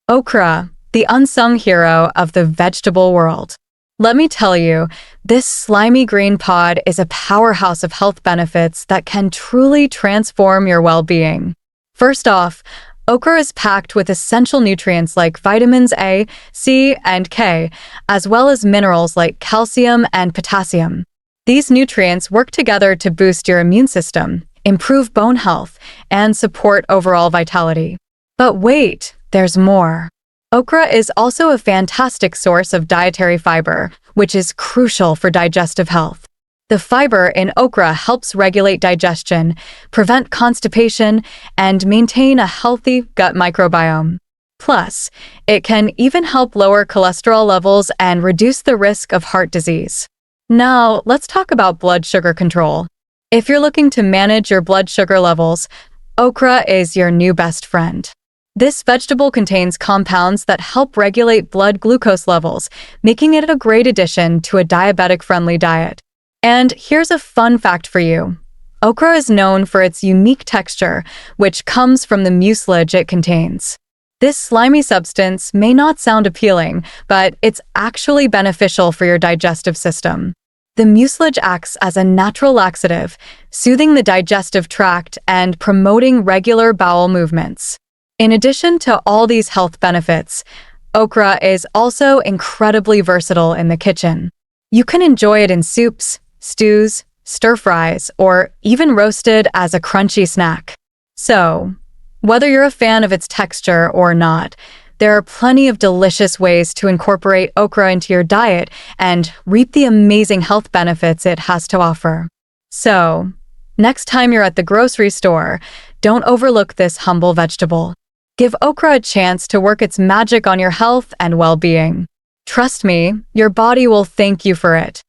Okra, the unsung hero of the vegetable world. Let me tell you, this slimy green pod is a powerhouse of health benefits that can truly transform your well-being. First off, okra is packed with essential nutrients like vitamins A, C, and K, as well as minerals like calcium and potassium. These nutrients work together to boost your immune system, improve bone health, and support overall vitality. But wait, there's more. Okra is also a fantastic source of dietary fiber, which is crucial for digestive health. The fiber in okra helps regulate digestion, prevent constipation, and maintain a healthy gut microbiome. Plus, it can even help lower cholesterol levels and reduce the risk of heart disease. Now, let's talk about blood sugar control. If you're looking to manage your blood sugar levels, okra is your new best friend. This vegetable contains compounds that help regulate blood glucose levels, making it a great addition to a diabetic-friendly diet. And here's a fun fact for you. Okra is known for its unique texture, which comes from the mucilage it contains. This slimy substance may not sound appealing, but it's actually beneficial for your digestive system. The mucilage acts as a natural laxative, soothing the digestive tract and promoting regular bowel movements. In addition to all these health benefits, okra is also incredibly versatile in the kitchen. You can enjoy it in soups, stews, stir-fries, or even roasted as a crunchy snack. So, whether you're a fan of its texture or not, there are plenty of delicious ways to incorporate okra into your diet and reap the amazing health benefits it has to offer. So, next time you're at the grocery store, don't overlook this humble vegetable. Give okra a chance to work its magic on your health and well-being. Trust me, your body will thank you for it.